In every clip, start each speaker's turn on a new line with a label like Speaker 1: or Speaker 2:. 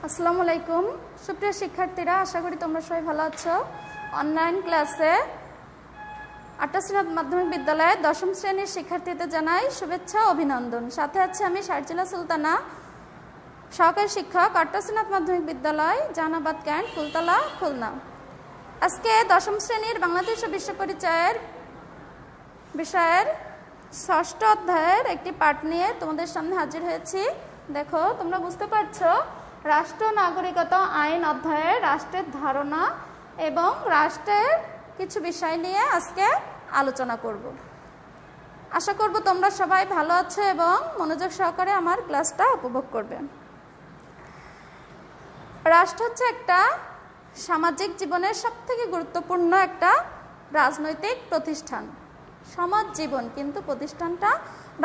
Speaker 1: আসসালামু আলাইকুম সুপ্রিয় শিক্ষার্থীরা, আশা করি তোমরা সবাই ভালো আছো। অনলাইন ক্লাসে 8টা শ্রেণী মাধ্যমিক বিদ্যালয়ের 10ম শ্রেণীর শিক্ষার্থীদের জানাই শুভেচ্ছা ও অভিনন্দন। সাথে আছে আমি শারজিলা সুলতানা, সহকারী শিক্ষক, 8টা শ্রেণী মাধ্যমিক বিদ্যালয়, জাহানাবাদ ক্যান্ট, ফুলতলা, খুলনা। আজকে 10ম শ্রেণীর বাংলাদেশ ও বিশ্ব পরিচয়ের বিষয়ের 6ষ্ঠ অধ্যায়ের একটি পাঠ নিয়ে তোমাদের সামনে হাজির হয়েছি। দেখো, তোমরা বুঝতে পারছো, রাষ্ট্র নাগরিকতা আইন অধ্যায়ে রাষ্ট্রের ধারণা এবং রাষ্ট্রের কিছু বিষয় নিয়ে আজকে আলোচনা করব। আশা করব তোমরা সবাই ভালো আছো এবং মনোযোগ সহকারে আমার ক্লাসটা উপভোগ করবে। রাষ্ট্র হচ্ছে একটা সামাজিক জীবনের সবথেকে গুরুত্বপূর্ণ একটা রাজনৈতিক প্রতিষ্ঠান। সমাজ জীবন কিন্তু প্রতিষ্ঠানটা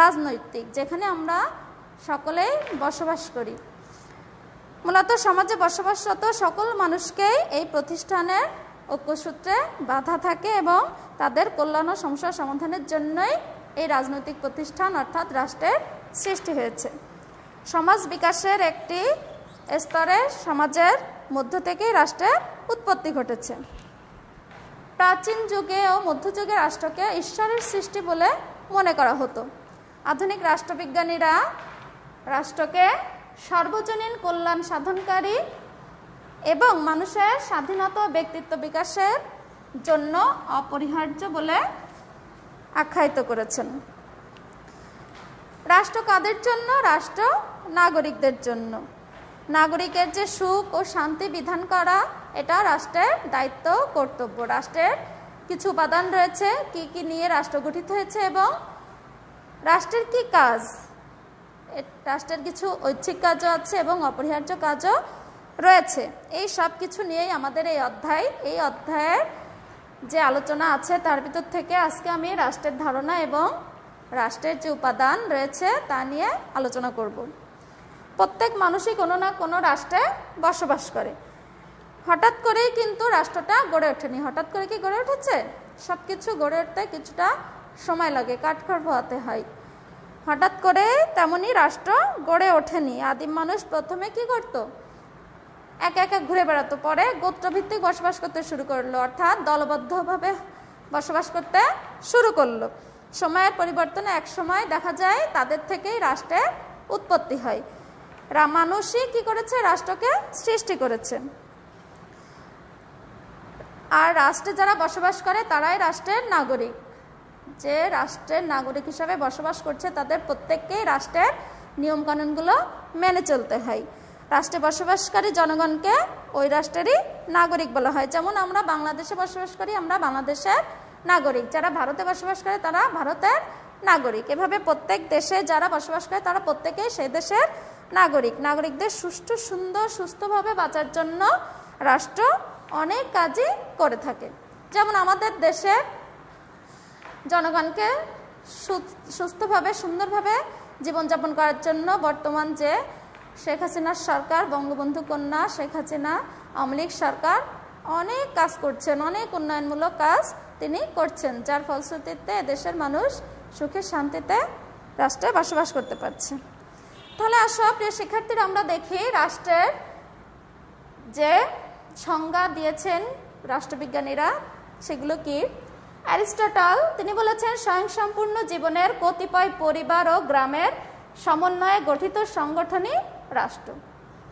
Speaker 1: রাজনৈতিক, যেখানে আমরা সকলেই বসবাস করি। মূলত সমাজে বসবাসরত সকল মানুষকেই এই প্রতিষ্ঠানের ঐক্যসূত্রে বাধা থাকে এবং তাদের কল্যাণ ও সমস্যা সমাধানের জন্যই এই রাজনৈতিক প্রতিষ্ঠান অর্থাৎ রাষ্ট্রের সৃষ্টি হয়েছে। সমাজ বিকাশের একটি স্তরে সমাজের মধ্য থেকেই রাষ্ট্রের উৎপত্তি ঘটেছে। প্রাচীন যুগে ও মধ্যযুগে রাষ্ট্রকে ঈশ্বরের সৃষ্টি বলে মনে করা হতো। আধুনিক রাষ্ট্রবিজ্ঞানীরা রাষ্ট্রকে সর্বজনীন কল্যাণ সাধনকারী এবং মানুষের স্বাধীনতা ও ব্যক্তিত্ব বিকাশের জন্য অপরিহার্য বলে আখ্যায়িত করেছেন। রাষ্ট্র কাদের জন্য? রাষ্ট্র নাগরিকদের জন্য। নাগরিকের যে সুখ ও শান্তি বিধান করা, এটা রাষ্ট্রের দায়িত্ব, কর্তব্য। রাষ্ট্রের কিছু উপাদান রয়েছে, কি কি নিয়ে রাষ্ট্র গঠিত হয়েছে এবং রাষ্ট্রের কি কাজ। রাষ্ট্রের কিছু ঐচ্ছিক কাজও আছে এবং অপরিহার্য কাজও রয়েছে। এই সব কিছু নিয়েই আমাদের এই অধ্যায়ের যে আলোচনা আছে তার ভিতর থেকে আজকে আমি রাষ্ট্রের ধারণা এবং রাষ্ট্রের যে উপাদান রয়েছে তা নিয়ে আলোচনা করব। প্রত্যেক মানুষই কোনো না কোনো রাষ্ট্রে বসবাস করে। হঠাৎ করেই কিন্তু রাষ্ট্রটা গড়ে ওঠেনি। হঠাৎ করে কি গড়ে উঠেছে? সব কিছু গড়ে উঠতে কিছুটা সময় লাগে, কাঠখড় পোহাতে হয়। হঠাৎ করে তেমনই রাষ্ট্র গড়ে ওঠেনি। আদিম মানুষ প্রথমে কি করত? একা একা ঘুরে বেড়াতো, পরে গোত্রভিত্তিক বসবাস করতে শুরু করলো, অর্থাৎ দলবদ্ধভাবে বসবাস করতে শুরু করলো। সময়ের পরিবর্তনে এক সময় দেখা যায় তাদের থেকেই রাষ্ট্রের উৎপত্তি হয়। মানুষই কি করেছে? রাষ্ট্রকে সৃষ্টি করেছে। আর রাষ্ট্রে যারা বসবাস করে তারাই রাষ্ট্রের নাগরিক। যে রাষ্ট্রের নাগরিক হিসাবে বসবাস করছে তাদের প্রত্যেককেই রাষ্ট্রের নিয়মকানুনগুলো মেনে চলতে হয়। রাষ্ট্রে বসবাসকারী জনগণকে ওই রাষ্ট্রেরই নাগরিক বলা হয়। যেমন আমরা বাংলাদেশে বসবাস করি, আমরা বাংলাদেশের নাগরিক। যারা ভারতে বসবাস করে তারা ভারতের নাগরিক। এভাবে প্রত্যেক দেশে যারা বসবাস করে তারা প্রত্যেকেই সেই দেশের নাগরিক। নাগরিকদের সুষ্ঠু, সুন্দর, সুস্থভাবে বাঁচার জন্য রাষ্ট্র অনেক কাজই করে থাকে। যেমন আমাদের দেশে জনগণকে সুস্থভাবে, সুন্দরভাবে জীবনযাপন করার জন্য বর্তমান যে শেখ হাসিনার সরকার, বঙ্গবন্ধু কন্যা শেখ হাসিনা আওয়ামী লীগ সরকার অনেক কাজ করছেন, অনেক উন্নয়নমূলক কাজ তিনি করছেন, যার ফলশ্রুতিতে দেশের মানুষ সুখে শান্তিতে রাষ্ট্রে বসবাস করতে পারছে। তাহলে আসো প্রিয় শিক্ষার্থীরা, আমরা দেখি রাষ্ট্রের যে সংজ্ঞা দিয়েছেন রাষ্ট্রবিজ্ঞানীরা সেগুলো কি। অ্যারিস্টটল তিনি বলেছেন, স্বয়ংসম্পূর্ণ জীবনের কতিপয় পরিবার ও গ্রামের সমন্বয়ে গঠিত সংগঠনই রাষ্ট্র।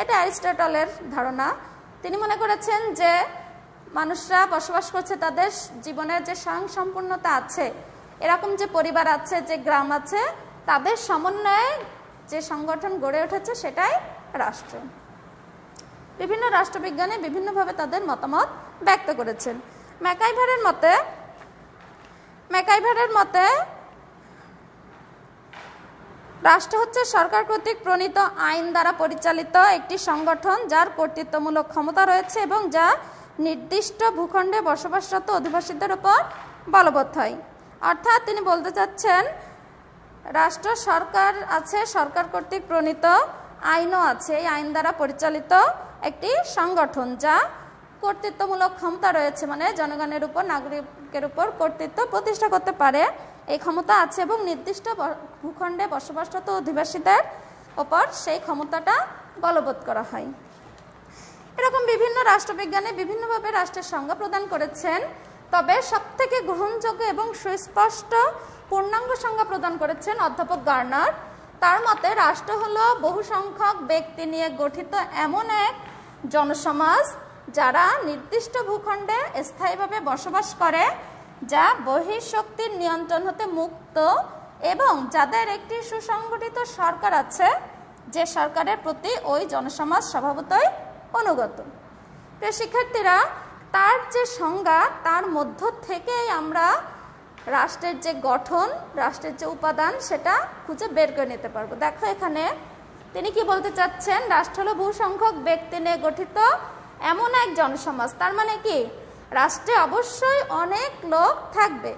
Speaker 1: এটা অ্যারিস্টটলের ধারণা। তিনি মনে করেছেন যে মানুষরা বসবাস করছে, তাদের জীবনের যে স্বয়ংসম্পূর্ণতা আছে, এরকম যে পরিবার আছে, যে গ্রাম আছে, তাদের সমন্বয়ে যে সংগঠন গড়ে উঠেছে সেটাই রাষ্ট্র। বিভিন্ন রাষ্ট্রবিজ্ঞানী বিভিন্নভাবে তাদের মতামত ব্যক্ত করেছেন। ম্যাকাইভারের মতে রাষ্ট্র হচ্ছে সরকার কর্তৃক প্রণীত আইন দ্বারা পরিচালিত একটি সংগঠন যার কর্তৃত্বমূলক ক্ষমতা রয়েছে এবং যা নির্দিষ্ট ভূখণ্ডে বসবাসরত অধিবাসীদের উপর বলবৎ হয়। অর্থাৎ তিনি বলতে চাচ্ছেন, রাষ্ট্র সরকার আছে, সরকার কর্তৃক প্রণীত আইনও আছে, এই আইন দ্বারা পরিচালিত একটি সংগঠন যা কর্তৃত্বমূলক ক্ষমতা রয়েছে, মানে জনগণের উপর, নাগরিকের উপর কর্তৃত্ব প্রতিষ্ঠা করতে পারে, এই ক্ষমতা আছে এবং নির্দিষ্ট ভূখণ্ডে বসবাসরত অধিবাসীদের ওপর সেই ক্ষমতাটা বলবৎ করা হয়। এরকম বিভিন্ন রাষ্ট্রবিজ্ঞানী বিভিন্নভাবে রাষ্ট্রের সংজ্ঞা প্রদান করেছেন, তবে সবথেকে গ্রহণযোগ্য এবং সুস্পষ্ট পূর্ণাঙ্গ সংজ্ঞা প্রদান করেছেন অধ্যাপক গার্নার। তার মতে রাষ্ট্র হলো বহু সংখ্যক ব্যক্তি নিয়ে গঠিত এমন এক জনসমাজ যারা নির্দিষ্ট ভূখণ্ডে স্থায়ীভাবে বসবাস করে, যা বহিঃশক্তির নিয়ন্ত্রণ হতে মুক্ত এবং যাদের একটি সুসংগঠিত সরকার আছে, যে সরকারের প্রতি ওই জনসমাজ স্বভাবতই অনুগত। প্রিয় শিক্ষার্থীরা, তার যে সংজ্ঞা, তার মধ্য থেকেই আমরা রাষ্ট্রের যে গঠন, রাষ্ট্রের যে উপাদান, সেটা খুঁজে বের করে নিতে পারবো। দেখো এখানে তিনি কি বলতে চাচ্ছেন, রাষ্ট্র হলো বহু সংখ্যক ব্যক্তি নিয়ে গঠিত এমন এক জনসমাজ। তার মানে কি, রাষ্ট্রে অবশ্যই অনেক লোক থাকবে,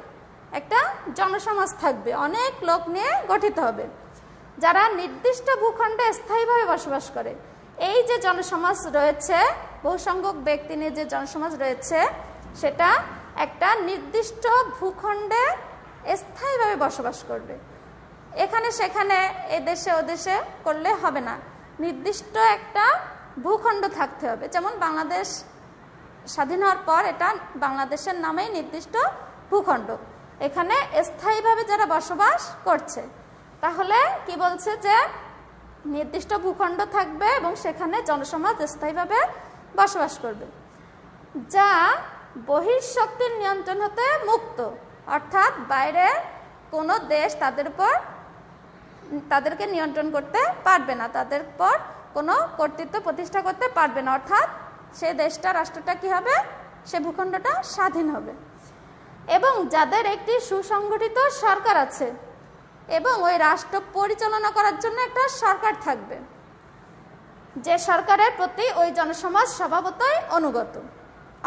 Speaker 1: একটা জনসমাজ থাকবে, অনেক লোক নিয়ে গঠিত হবে, যারা নির্দিষ্ট ভূখণ্ডে স্থায়ীভাবে বসবাস করে। এই যে জনসমাজ রয়েছে, বহু সংখ্যক ব্যক্তি নিয়ে যে জনসমাজ রয়েছে, সেটা একটা নির্দিষ্ট ভূখণ্ডে স্থায়ীভাবে বসবাস করবে। এখানে সেখানে এদেশে ওদেশে করলে হবে না, নির্দিষ্ট একটা ভূখণ্ড থাকতে হবে। যেমন বাংলাদেশ স্বাধীন হওয়ার পর এটা বাংলাদেশের নামেই নির্দিষ্ট ভূখণ্ড, এখানে স্থায়ীভাবে যারা বসবাস করছে। তাহলে কি বলছে যে নির্দিষ্ট ভূখণ্ড থাকবে এবং সেখানে জনসমাজ স্থায়ীভাবে বসবাস করবে, যা বহিঃশক্তির নিয়ন্ত্রণ হতে মুক্ত, অর্থাৎ বাইরে কোনো দেশ তাদেরকে নিয়ন্ত্রণ করতে পারবে না, তাদের পর কোনো কর্তৃত্ব প্রতিষ্ঠা করতে পারবে না, অর্থাৎ সে দেশটা, রাষ্ট্রটা কি হবে, সে ভূখণ্ডটা স্বাধীন হবে। এবং যাদের একটি সুসংগঠিত সরকার আছে এবং ওই রাষ্ট্র পরিচালনা করার জন্য একটা সরকার থাকবে, যে সরকারের প্রতি ওই জনসমাজ স্বভাবতই অনুগত,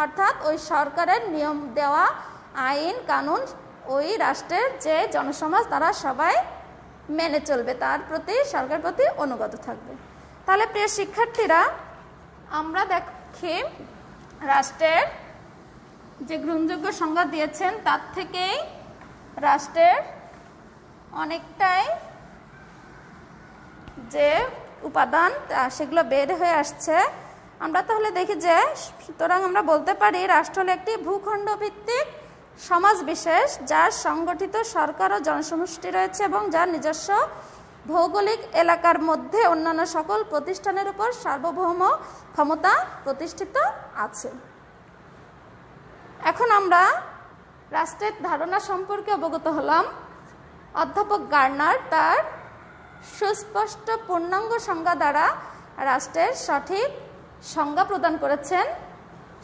Speaker 1: অর্থাৎ ওই সরকারের নিয়ম দেওয়া আইন কানুন ওই রাষ্ট্রের যে জনসমাজ তারা সবাই মেনে চলবে, তার প্রতি সরকারের প্রতি অনুগত থাকবে। তাহলে প্রিয় শিক্ষার্থীরা, আমরা দেখি রাষ্ট্রের যে গ্রহণযোগ্য সংজ্ঞা দিয়েছেন তার থেকেই রাষ্ট্রের অনেকটাই যে উপাদান সেগুলো বের হয়ে আসছে। আমরা তাহলে দেখি যে, সুতরাং আমরা বলতে পারি রাষ্ট্র হলো একটি ভূখণ্ড ভিত্তিক সমাজ বিশেষ, যার সংগঠিত সরকার ও জনসমষ্টি রয়েছে এবং যার নিজস্ব ভৌগোলিক এলাকার মধ্যে অন্যান্য সকল প্রতিষ্ঠানের উপর সার্বভৌম ক্ষমতা প্রতিষ্ঠিত আছে। এখন আমরা রাষ্ট্রের ধারণা সম্পর্কে অবগত হলাম। অধ্যাপক গার্নার তার সুস্পষ্ট পূর্ণাঙ্গ সংজ্ঞা দ্বারা রাষ্ট্রের সঠিক সংজ্ঞা প্রদান করেছেন,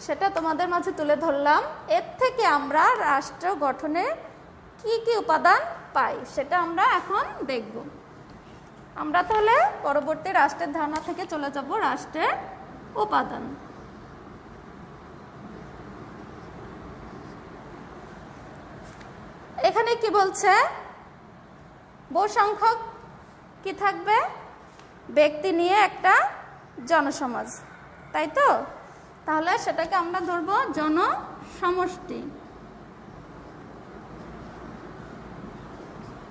Speaker 1: সেটা তোমাদের মাঝে তুলে ধরলাম। এর থেকে আমরা রাষ্ট্র গঠনে কি কি উপাদান পাই সেটা আমরা এখন দেখব। আমরা তাহলে পরবর্তী রাষ্ট্রের ধারণা থেকে চলে যাব রাষ্ট্রের উপাদান। এখানে কি বলছে, বহু সংখ্যক কি থাকবে, ব্যক্তি নিয়ে একটা জনসমাজ, তাই তো? তাহলে সেটাকে আমরা ধরবো জনসমষ্টি।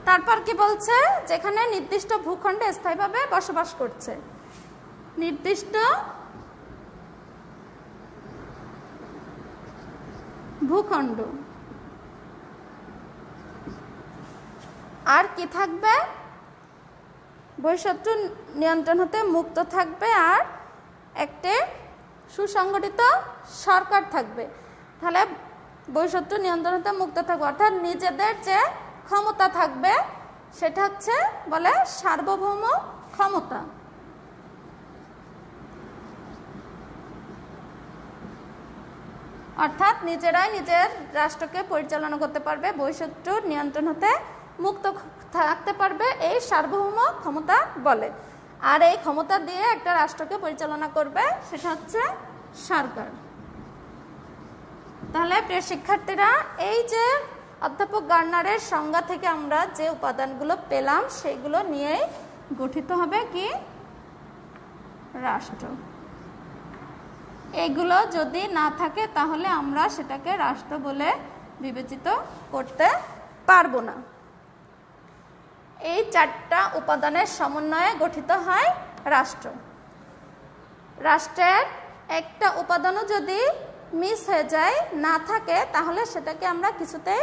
Speaker 1: তারপর কি বলছে, যেখানে নির্দিষ্ট ভূখণ্ডে স্থায়ীভাবে বসবাস করছে, নির্দিষ্ট ভূখণ্ড। আর কি থাকবে, বহিঃশত্রু নিয়ন্ত্রণ হতে মুক্ত থাকবে আর একটি সুসংগঠিত সরকার থাকবে। তাহলে বহিঃশত্রু নিয়ন্ত্রণ হতে মুক্ত থাকবে, অর্থাৎ নিজেদের যে ক্ষমতা থাকবে সেটা হচ্ছে বলে সার্বভৌম ক্ষমতা। অর্থাৎ নিজেরাই নিজের রাষ্ট্রকে পরিচালনা করতে পারবে, বহিঃশত্রুর নিয়ন্ত্রণ হতে মুক্ত থাকতে পারবে, এই সার্বভৌম ক্ষমতা বলে। আর এই ক্ষমতা দিয়ে একটা রাষ্ট্রকে পরিচালনা করবে, সেটা হচ্ছে সরকার। তাহলে প্রিয় শিক্ষার্থীরা, এই যে অধ্যাপক গার্নারের সংজ্ঞা থেকে আমরা যে উপাদানগুলো পেলাম সেগুলো নিয়েই গঠিত হবে কি রাষ্ট্র। এগুলো যদি না থাকে তাহলে আমরা সেটাকে রাষ্ট্র বলে বিবেচিত করতে পারবো না। এই চারটা উপাদানের সমন্বয়ে গঠিত হয় রাষ্ট্র। রাষ্ট্রের একটা উপাদানও যদি মিস হয়ে যায়, না থাকে, তাহলে সেটাকে আমরা কিছুতেই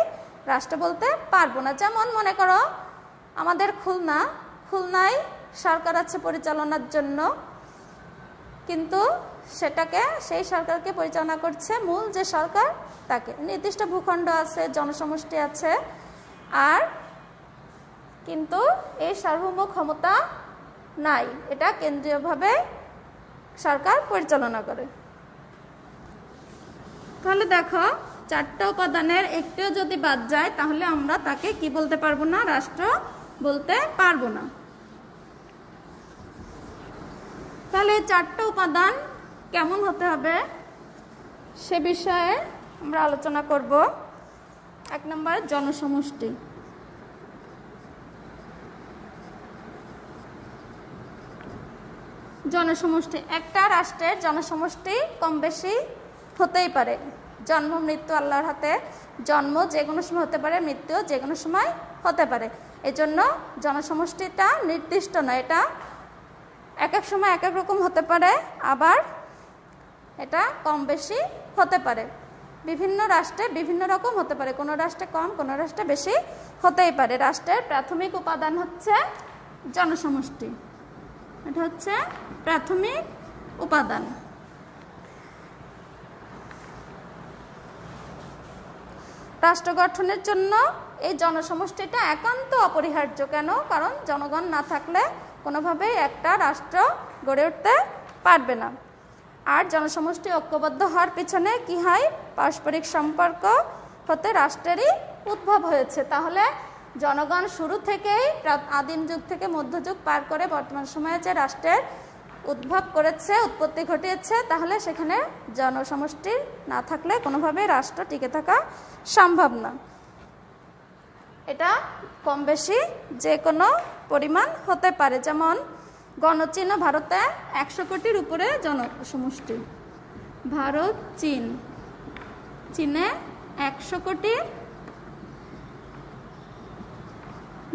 Speaker 1: রাষ্ট্র বলতে পারবো না। যেমন মনে করো আমাদের খুলনায় সরকার আছে পরিচালনার জন্য, কিন্তু সেই সরকারকে পরিচালনা করছে মূল যে সরকার তাকে। নির্দিষ্ট ভূখণ্ড আছে, জনসমষ্টি আছে, আর কিন্তু এই সার্বভৌম ক্ষমতা নাই, এটা কেন্দ্রীয়ভাবে সরকার পরিচালনা করে। তাহলে দেখো, 4টা উপাদানের একটিও যদি বাদ যায় তাহলে আমরা তাকে কি বলতে পারবো না? রাষ্ট্র বলতে পারবো না। তাহলে এই 4টা উপাদান কেমন হতে হবে সে বিষয়ে আমরা আলোচনা করব। 1 নম্বর, জনসমষ্টি। জনসমষ্টি, একটা রাষ্ট্রের জনসমষ্টি কম বেশি হতেই পারে। জন্ম মৃত্যু আল্লাহর হাতে, জন্ম যে কোনো সময় হতে পারে, মৃত্যু যে কোনো সময় হতে পারে। এজন্য জনসমষ্টিটা নির্দিষ্ট নয়, এটা এক এক সময় এক এক রকম হতে পারে, আবার এটা কম বেশি হতে পারে। বিভিন্ন রাষ্ট্রে বিভিন্ন রকম হতে পারে, কোনো রাষ্ট্রে কম, কোনো রাষ্ট্রে বেশি হতেই পারে। রাষ্ট্রের প্রাথমিক উপাদান হচ্ছে জনসমষ্টি, এটা হচ্ছে প্রাথমিক উপাদান। রাষ্ট্র গঠনের জন্য এই জনসমষ্টিটা একান্ত অপরিহার্য। কেন? কারণ জনগণ না থাকলে কোনোভাবেই একটা রাষ্ট্র গড়ে উঠতে পারবে না। আর জনসমষ্টি ঐক্যবদ্ধ হওয়ার পিছনে কি হয়? পারস্পরিক সম্পর্ক হতে রাষ্ট্রেরই উদ্ভব হয়েছে। তাহলে জনগণ শুরু থেকেই আদিম যুগ থেকে মধ্যযুগ পার করে বর্তমান সময়ে যে রাষ্ট্রের উদ্ভব করেছে, উৎপত্তি ঘটিয়েছে, তাহলে সেখানে জনসমষ্টি না থাকলে কোনোভাবেই রাষ্ট্র টিকে থাকা সম্ভব না। এটা কম বেশি যে কোনো পরিমাণ হতে পারে। যেমন গণচীন ভারতে 100 কোটির উপরে জনসমষ্টি। ভারত, চীনে 100 কোটি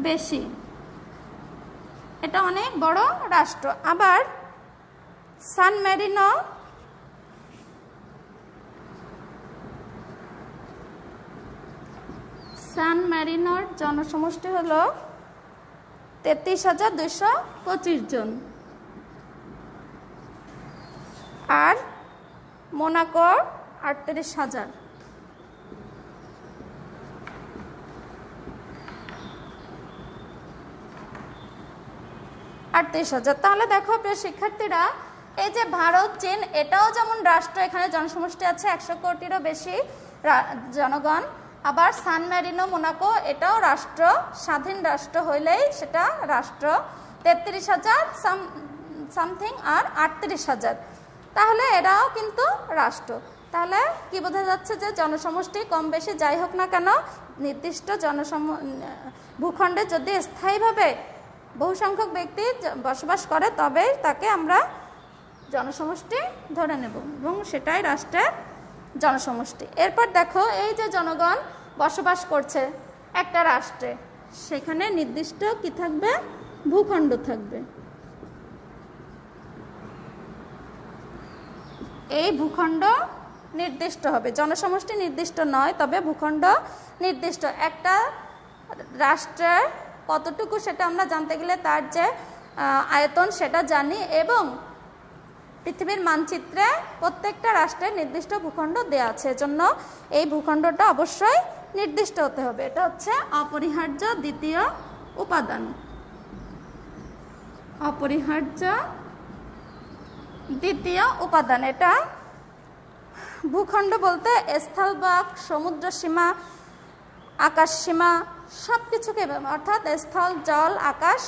Speaker 1: বেশি, এটা অনেক বড় রাষ্ট্র। আবার সান ম্যারিনোর জনসমষ্টি হলো 33,225 জন, আর মোনাকো 38,000। তাহলে দেখো প্রিয় শিক্ষার্থীরা, এই যে ভারত, চীন, এটাও যেমন রাষ্ট্র, এখানে জনসমষ্টি আছে 100 কোটিরও বেশি জনগণ। আবার সান ম্যারিনো, মোনাকো, এটাও রাষ্ট্র, স্বাধীন রাষ্ট্র হইলেই সেটা রাষ্ট্র। 33,000 সামথিং আর 38,000, তাহলে এরাও কিন্তু রাষ্ট্র। তাহলে কি বোঝা যাচ্ছে? যে জনসমষ্টি কম বেশি যাই হোক না কেন, নির্দিষ্ট ভূখণ্ডে যদি স্থায়ীভাবে বহু সংখ্যক ব্যক্তি বসবাস করে তবে তাকে আমরা জনসমষ্টি ধরে নেব, এবং সেটাই রাষ্ট্রের জনসমষ্টি। এরপর দেখো, এই যে জনগণ বসবাস করছে একটা রাষ্ট্রে, সেখানে নির্দিষ্ট কি থাকবে? ভূখণ্ড থাকবে। এই ভূখণ্ড নির্দিষ্ট হবে, জনসমষ্টি নির্দিষ্ট নয়, তবে ভূখণ্ড নির্দিষ্ট। একটা রাষ্ট্রের কতটুকু সেটা আমরা জানতে গেলে তার যে আয়তন সেটা জানি, এবং পৃথিবীর মানচিত্রে প্রত্যেকটা রাষ্ট্রের নির্দিষ্ট ভূখণ্ড দেওয়া আছে। এজন্য এই ভূখণ্ডটা অবশ্যই নির্দিষ্ট হতে হবে। এটা হচ্ছে অপরিহার্য দ্বিতীয় উপাদান। অপরিহার্য দ্বিতীয় উপাদান, এটা ভূখণ্ড বলতে স্থলভাগ, সমুদ্র সীমা, আকাশ সীমা সব কিছুকে, অর্থাৎ স্থল, জল, আকাশ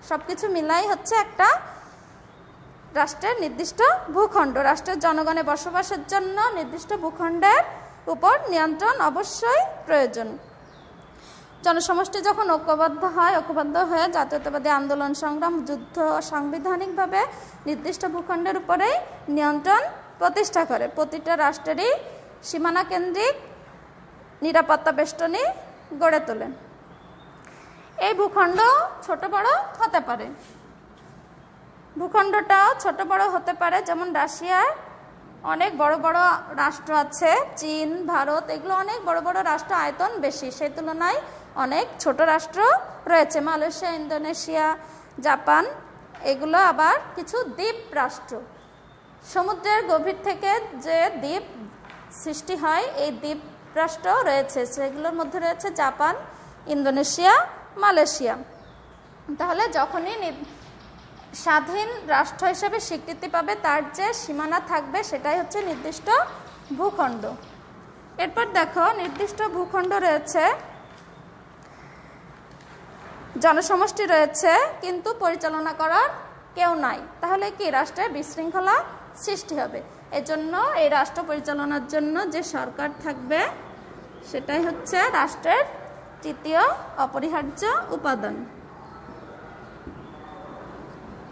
Speaker 1: সবকিছু মিলাই হচ্ছে একটা রাষ্ট্রের নির্দিষ্ট ভূখণ্ড। রাষ্ট্রের জনগণের বসবাসের জন্য নির্দিষ্ট ভূখণ্ডের উপর নিয়ন্ত্রণ অবশ্যই প্রয়োজন। জনসমষ্টি যখন ঐক্যবদ্ধ হয়ে জাতীয়তাবাদী আন্দোলন, সংগ্রাম, যুদ্ধ, সাংবিধানিকভাবে নির্দিষ্ট ভূখণ্ডের উপরেই নিয়ন্ত্রণ প্রতিষ্ঠা করে। প্রতিটা রাষ্ট্রেরই সীমানা কেন্দ্রিক নিরাপত্তা বেষ্টনী গড়ে তোলে। এই ভূখণ্ড ছোট বড় হতে পারে, ভূখণ্ডটাও ছোট বড় হতে পারে। যেমন রাশিয়ার অনেক বড় বড় রাষ্ট্র আছে, চীন, ভারত, এগুলো অনেক বড় বড় রাষ্ট্র, আয়তন বেশি, সেই তুলনায় অনেক ছোট রাষ্ট্র রয়েছে, মালয়েশিয়া, ইন্দোনেশিয়া, জাপান, এগুলো আবার কিছু দ্বীপ রাষ্ট্র। সমুদ্রের গভীর থেকে যে দ্বীপ সৃষ্টি হয়, এই দ্বীপ রাষ্ট্র রয়েছে, সেগুলোর মধ্যে রয়েছে জাপান, ইন্দোনেশিয়া, মালয়েশিয়া। তাহলে যখনই স্বাধীন রাষ্ট্র হিসেবে স্বীকৃতি পাবে, তার যে সীমানা থাকবে সেটাই হচ্ছে নির্দিষ্ট ভূখণ্ড। এরপর দেখো, নির্দিষ্ট ভূখণ্ড রয়েছে, জনসমষ্টি রয়েছে, কিন্তু পরিচালনা করার কেউ নাই। তাহলে কি রাষ্ট্রের বিশৃঙ্খলা সৃষ্টি হবে। এজন্য এই রাষ্ট্র পরিচালনার জন্য যে সরকার থাকবে সেটাই হচ্ছে রাষ্ট্রের তৃতীয় অপরিহার্য উপাদান।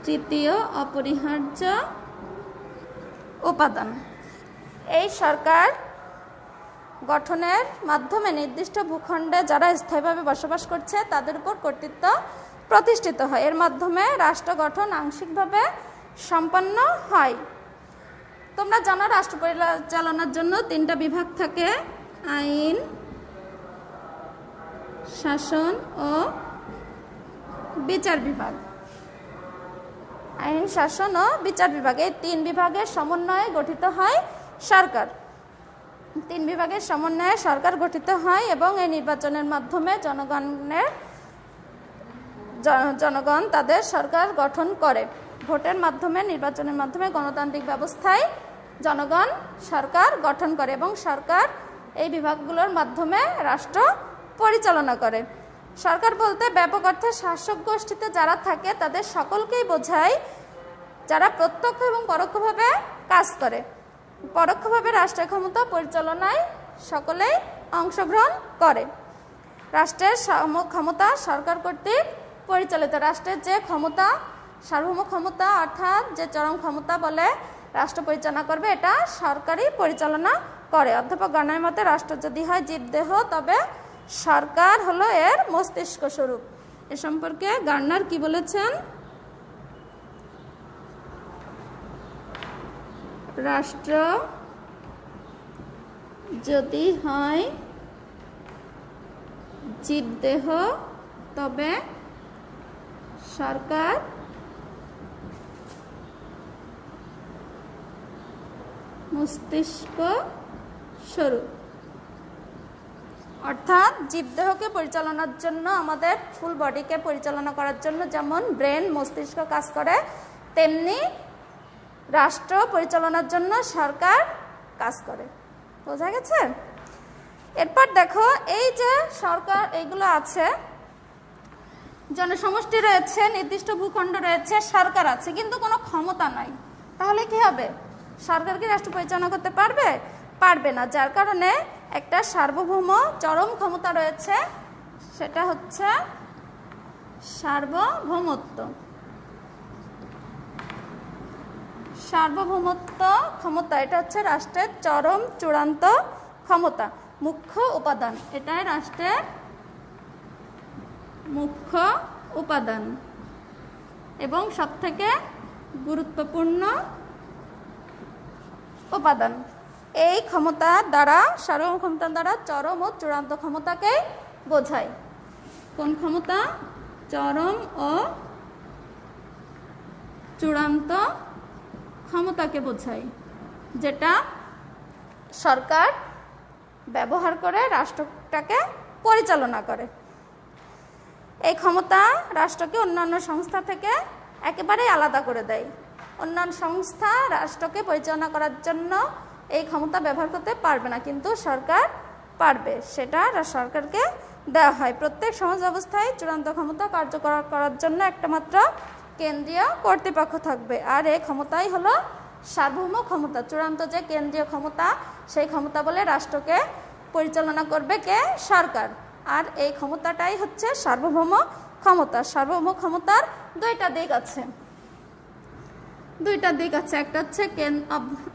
Speaker 1: তৃতীয় অপরিহার্য উপাদান। এই সরকার গঠনের মাধ্যমে নির্দিষ্ট ভূখণ্ডে যারা স্থায়ীভাবে বসবাস করছে তাদের উপর কর্তৃত্ব প্রতিষ্ঠিত হয়। এর মাধ্যমে রাষ্ট্র গঠন আংশিকভাবে সম্পন্ন হয়। তোমরা জানো রাষ্ট্র পরিচালনার জন্য 3টা বিভাগ থাকে: আইন, শাসন ও বিচার বিভাগ। আইন, শাসন ও বিচার বিভাগ, এই 3 বিভাগের সমন্বয়ে গঠিত হয় সরকার। 3 বিভাগের সমন্বয়ে সরকার গঠিত হয় এবং এই নির্বাচনের মাধ্যমে জনগণ তাদের সরকার গঠন করে। ভোটের মাধ্যমে, নির্বাচনের মাধ্যমে গণতান্ত্রিক ব্যবস্থায় জনগণ সরকার গঠন করে এবং সরকার এই বিভাগগুলোর মাধ্যমে রাষ্ট্র পরিচালনা করে। সরকার বলতে ব্যাপক অর্থে শাসক গোষ্ঠীতে যারা থাকে তাদের সকলকেই বোঝায়, যারা প্রত্যক্ষ এবং পরোক্ষভাবে কাজ করে। পরোক্ষভাবে রাষ্ট্রের ক্ষমতা পরিচালনায় সকলেই অংশগ্রহণ করে। রাষ্ট্রের ক্ষমতা সরকার কর্তৃক পরিচালিত। রাষ্ট্রের যে ক্ষমতা, সার্বভৌম ক্ষমতা, অর্থাৎ যে চরম ক্ষমতা বলে রাষ্ট্র পরিচালনা করবে, এটা সরকারই পরিচালনা করে। অধ্যাপক গার্নারের মতে রাষ্ট্র যদি হয় জীবদেহ, তবে সরকার হলো এর মস্তিষ্ক স্বরূপ। এ সম্পর্কে গার্নার কি বলেছেন? রাষ্ট্র যদি হয় জীবদেহ, তবে সরকার মস্তিষ্ক স্বরূপ। অর্থাৎ জীবদেহকে পরিচালনার জন্য, আমাদের ফুল বডিকে পরিচালনা করার জন্য যেমন ব্রেন, মস্তিষ্ক কাজ করে, তেমনি রাষ্ট্র পরিচালনার জন্য সরকার কাজ করে। বোঝা গেছে? এরপর দেখো, এই যে সরকার, এইগুলো আছে, জনসমষ্টি রয়েছে, নির্দিষ্ট ভূখণ্ড রয়েছে, সরকার আছে, কিন্তু কোনো ক্ষমতা নাই। তাহলে কি হবে? সরকার কি রাষ্ট্র পরিচালনা করতে পারবে? পারবে না। যার কারণে একটা সার্বভৌম চরম ক্ষমতা রয়েছে, সেটা হচ্ছে সার্বভৌমত্ব। সার্বভৌমত্ব ক্ষমতা, এটা হচ্ছে রাষ্ট্রের চরম চূড়ান্ত ক্ষমতা, মুখ্য উপাদান। এটাই রাষ্ট্রের মুখ্য উপাদান এবং সবথেকে গুরুত্বপূর্ণ উপাদান। এই ক্ষমতার দ্বারা, সার্বভৌম ক্ষমতার দ্বারা চরম ও চূড়ান্ত ক্ষমতাকে বোঝায়। কোন ক্ষমতা? চরম ও চূড়ান্ত ক্ষমতাকে বোঝায়, যেটা সরকার ব্যবহার করে রাষ্ট্রটাকে পরিচালনা করে। এই ক্ষমতা রাষ্ট্রকে অন্যান্য সংস্থা থেকে একেবারেই আলাদা করে দেয়। অন্যান্য সংস্থা রাষ্ট্রকে পরিচালনা করার জন্য এই ক্ষমতা ব্যবহার করতে পারবে না, কিন্তু সরকার পারবে। সেটা সরকারকে দেওয়া হয়। প্রত্যেক সমাজ ব্যবস্থায় চূড়ান্ত ক্ষমতা কার্যকর করার জন্য একটা মাত্র কেন্দ্রীয় কর্তৃপক্ষ থাকবে, আর এই ক্ষমতাই হলো সার্বভৌম ক্ষমতা। চূড়ান্ত যে কেন্দ্রীয় ক্ষমতা, সেই ক্ষমতা বলে রাষ্ট্রকে পরিচালনা করবে কে? সরকার। আর এই ক্ষমতাটাই হচ্ছে সার্বভৌম ক্ষমতা। সার্বভৌম ক্ষমতার 2টা দিক আছে।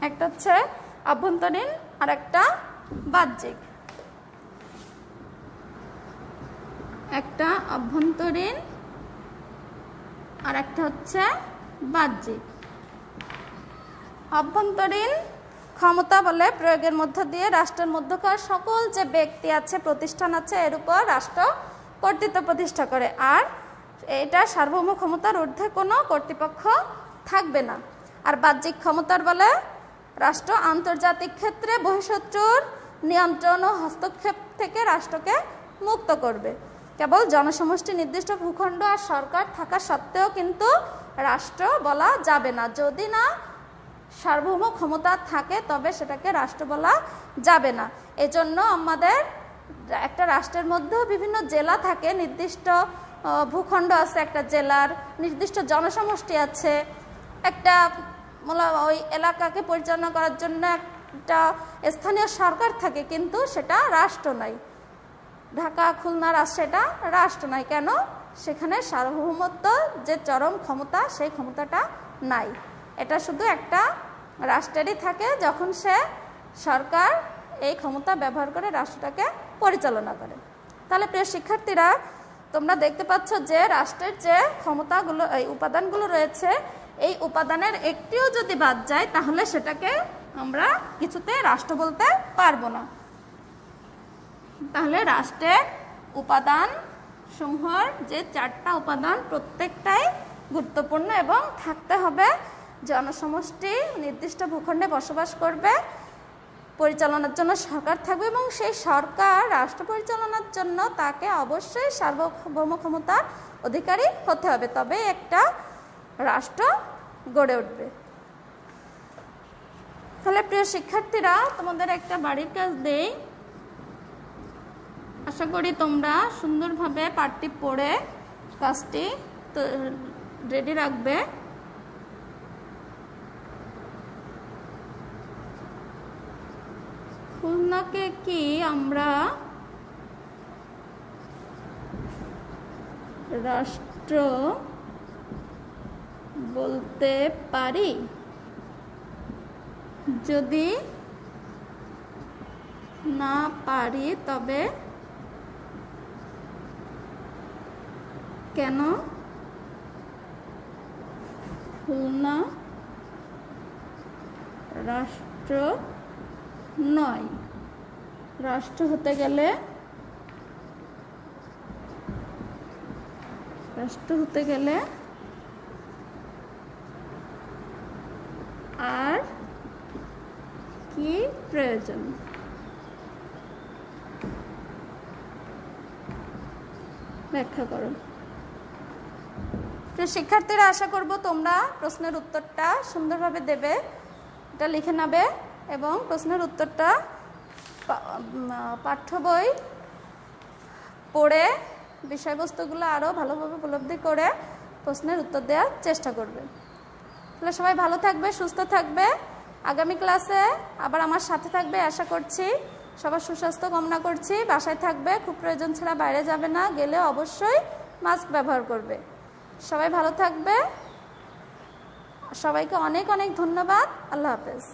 Speaker 1: একটা হচ্ছে আভ্যন্তরীণ আর একটা বাহ্যিক। একটা আভ্যন্তরীণ আর একটা হচ্ছে বাহ্যিক। অভ্যন্তরীণ ক্ষমতা বলে প্রয়োগের মধ্য দিয়ে রাষ্ট্রের মধ্যকার সকল যে ব্যক্তি আছে, প্রতিষ্ঠান আছে, এর উপর রাষ্ট্র কর্তৃত্ব প্রতিষ্ঠা করে। আর এটা সার্বভৌম ক্ষমতার ঊর্ধ্বে কোনো কর্তৃপক্ষ থাকবে না। আর বাহ্যিক ক্ষমতার বলে রাষ্ট্র আন্তর্জাতিক ক্ষেত্রে বহিঃশত্রুর নিয়ন্ত্রণ ও হস্তক্ষেপ থেকে রাষ্ট্রকে মুক্ত করবে। কেবল জনসমষ্টি নির্দিষ্ট ভূখণ্ড আর সরকার থাকা সত্ত্বেও কিন্তু রাষ্ট্র বলা যাবে না। যদি না সার্বভৌম ক্ষমতা থাকে তবে সেটাকে রাষ্ট্র বলা যাবে না। এজন্য আমাদের একটা রাষ্ট্রের মধ্যেও বিভিন্ন জেলা থাকে, নির্দিষ্ট ভূখণ্ড আছে একটা জেলার, নির্দিষ্ট জনসমষ্টি আছে, একটা ওই এলাকাকে পরিচালনা করার জন্য একটা স্থানীয় সরকার থাকে, কিন্তু সেটা রাষ্ট্র নয়। ঢাকা, খুলনা, সেটা রাষ্ট্র নয়। কেন? সেখানে সার্বভৌমত্ব যে চরম ক্ষমতা, সেই ক্ষমতাটা নাই। এটা শুধু একটা রাষ্ট্রেরই থাকে যখন সে সরকার এই ক্ষমতা ব্যবহার করে রাষ্ট্রটাকে পরিচালনা করে। তাহলে প্রিয় শিক্ষার্থীরা, তোমরা দেখতে পাচ্ছ যে রাষ্ট্রের যে ক্ষমতাগুলো, এই উপাদানগুলো রয়েছে, এই উপাদানের একটিও যদি বাদ যায় তাহলে সেটাকে আমরা কিছুতে রাষ্ট্র বলতে পারবো না। তাহলে রাষ্ট্রের উপাদান সমূহের যে 4টা উপাদান প্রত্যেকটাই গুরুত্বপূর্ণ এবং থাকতে হবে। জনসমষ্টি নির্দিষ্ট ভূখণ্ডে বসবাস করবে, পরিচালনার জন্য সরকার থাকবে এবং সেই সরকার রাষ্ট্র পরিচালনার জন্য তাকে অবশ্যই সার্বভৌম ক্ষমতার অধিকারী হতে হবে, তবে একটা রাষ্ট্র গড়ে উঠবে। তাহলে প্রিয় শিক্ষার্থীরা, তোমাদের একটা বাড়ির কাজ দেই। আশা করি তোমরা সুন্দরভাবে পাঠটি পড়ে কাজটি রেডি রাখবে। খুলনাকে কি আমরা রাষ্ট্র বলতে পারি? যদি না পারি তবে কেন? খুলনা রাষ্ট্র নয়। রাষ্ট্র হতে গেলে আর কি প্রয়োজন? ব্যাখ্যা করো। তো শিক্ষার্থীরা, আশা করব তোমরা প্রশ্নের উত্তরটা সুন্দরভাবে দেবে, এটা লিখে নেবে এবং প্রশ্নের উত্তরটা পাঠ্য বই পড়ে বিষয়বস্তুগুলো আরও ভালোভাবে উপলব্ধি করে প্রশ্নের উত্তর দেওয়ার চেষ্টা করবে। তাহলে সবাই ভালো থাকবে, সুস্থ থাকবে। আগামী ক্লাসে আবার আমার সাথে থাকবে আশা করছি। সবার সুস্বাস্থ্য কামনা করছি। বাসায় থাকবে, খুব প্রয়োজন ছাড়া বাইরে যাবে না, গেলে অবশ্যই মাস্ক ব্যবহার করবে। সবাই ভালো থাকবে। সবাইকে অনেক অনেক ধন্যবাদ। আল্লাহ হাফেজ।